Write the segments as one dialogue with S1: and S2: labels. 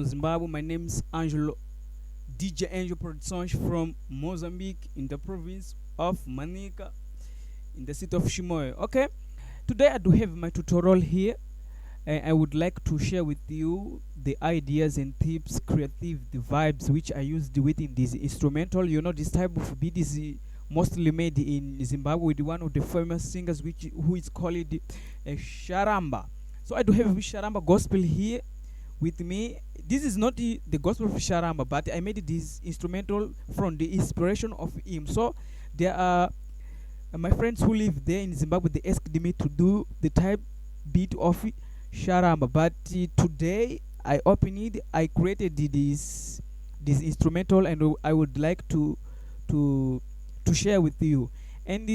S1: Zimbabwe. My name is Angelo, DJ Angel Produções from Mozambique in the province of Manica in the city of Chimoio. Okay, today I do have my tutorial here. I would like to share with you the ideas and tips, creative the vibes which I used within this instrumental. You know, this type of beat is mostly made in Zimbabwe with one of the famous singers who is called Charamba. So I do have Charamba gospel here with me. This is not the gospel of Charamba, but I made this instrumental from the inspiration of him. So there are my friends who live there in Zimbabwe. They asked me to do the type beat of Charamba, but today I opened it. I created this instrumental, and I would like to share with you. And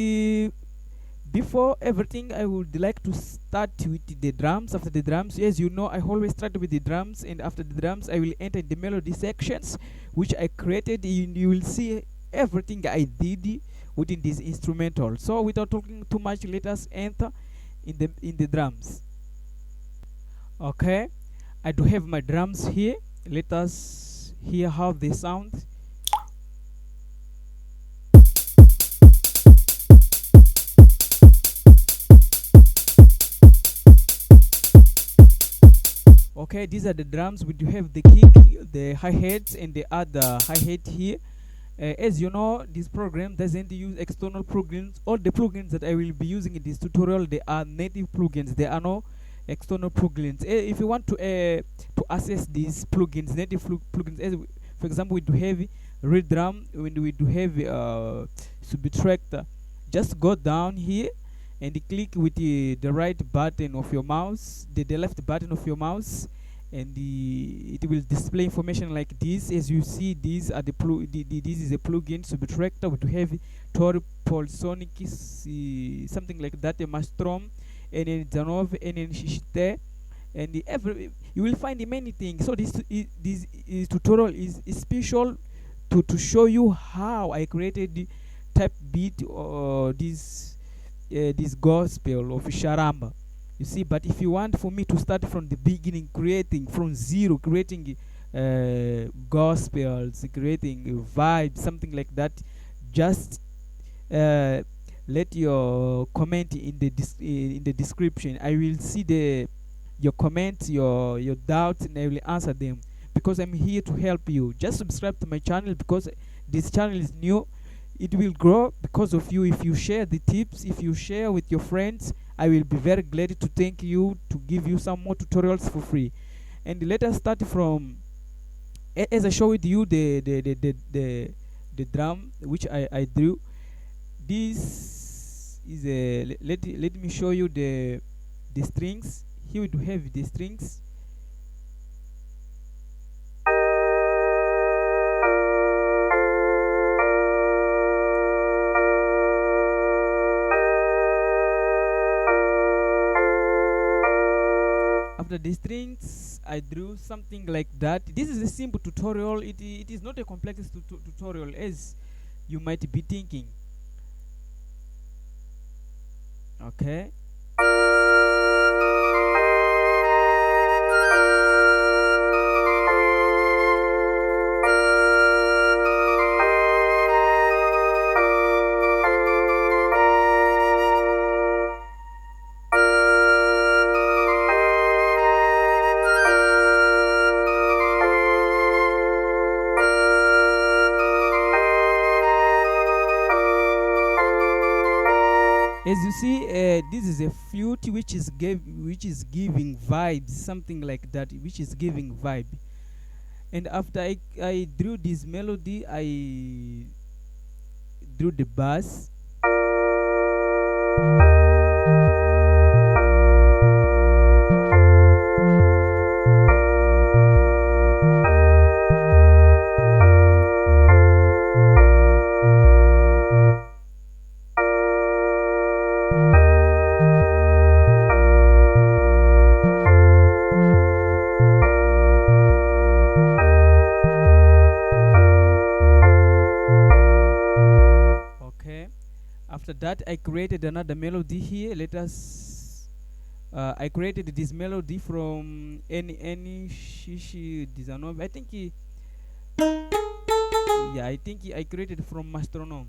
S1: before everything, I would like to start with the drums. After the drums, as you know, I always start with the drums, and after the drums I will enter the melody sections which I created. You will see everything I did within this instrumental. So without talking too much, let us enter in the drums. Okay, I do have my drums here. Let us hear how they sound. Okay, these are the drums. We do have the kick, the hi-hats, and the other hi-hat here. As you know, this program doesn't use external plugins. All the plugins that I will be using in this tutorial, they are native plugins. There are no external plugins. If you want to access these plugins, native plugins, as for example, we do have real drum, when we do have subtractor, just go down here and click with the right button of your mouse, the left button of your mouse, and it will display information like this. As you see, these are this is a plugin subtractor. We do have Tor, Polsonic, something like that, a Mastrom, and then Zanov, and then Shishite, and you will find many things. So this tutorial is special to show you how I created the type beat or this gospel of Charamba. You see, but if you want for me to start from the beginning, creating from zero, creating gospels, creating vibes, something like that, just let your comment in the description. I will see your comments, your doubts, and I will answer them, because I'm here to help you. Just subscribe to my channel, because this channel is new. It will grow because of you. If you share the tips, if you share with your friends, I will be very glad to thank you, to give you some more tutorials for free. And let us start from, as I showed you the drum which I drew. This is a let me show you the strings. Here we do have the strings. After the strings, I drew something like that. This is a simple tutorial. It is not a complex tutorial as you might be thinking. Okay. As you see, this is a flute which is giving vibes, something like that, which is giving vibe. And after I drew this melody, I drew the bass. After that, I created another melody here. Let us I created this melody from any shishi design. I think yeah, I think I created from Mastronome.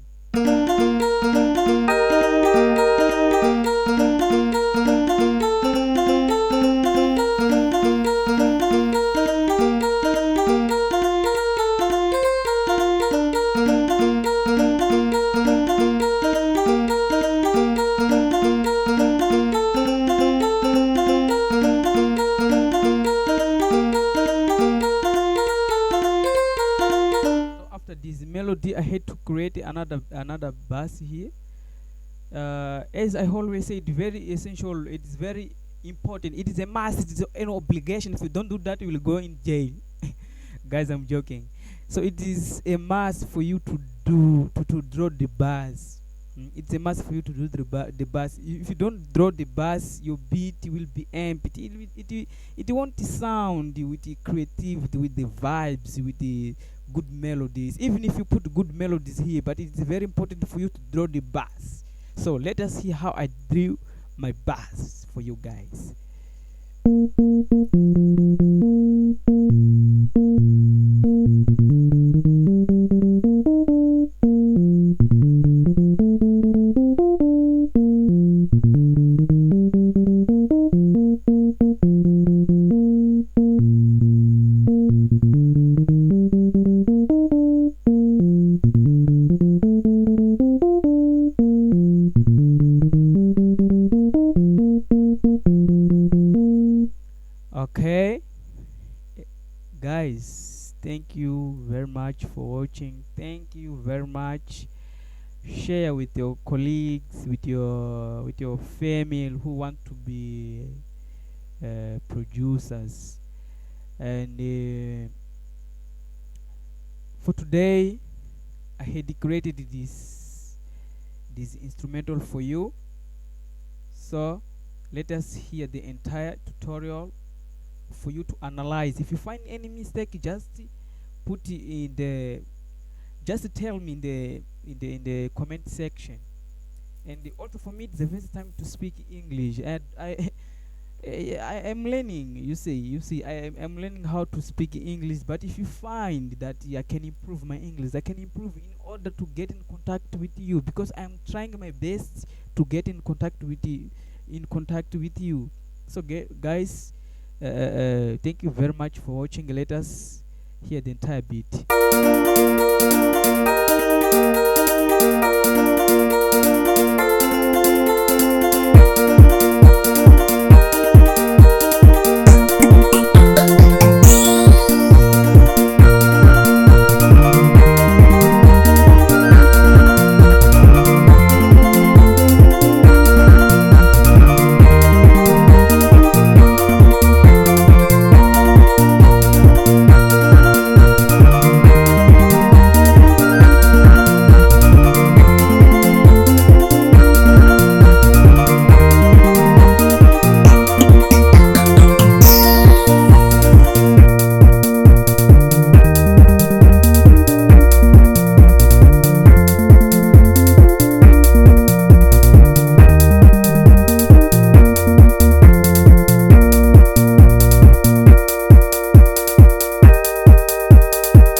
S1: So after this melody, I had to create another bass here. As I always say, it's very essential. It's very important. It is a must. It is an obligation. If you don't do that, you will go in jail. Guys, I'm joking. So it is a must for you to to draw the bars. It's a must for you to do the bars. If you don't draw the bars, your beat will be empty. It won't sound with the creativity, with the vibes, with the good melodies. Even if you put good melodies here, but it's very important for you to draw the bars. So let us see how I drew my bars for you guys. Okay, guys, thank you very much for watching. Thank you very much. Share with your colleagues, with your family who want to be producers. And for today, I had created this instrumental for you. So let us hear the entire tutorial for you to analyze. If you find any mistake, just put it in the just tell me in the comment section. And also for me, it's the first time to speak English, and I am learning. You see, I'm learning how to speak English. But if you find that I can improve my English, I can improve in order to get in contact with you, because I'm trying my best to get in contact with you. So guys, thank you very much for watching. Let us hear the entire beat.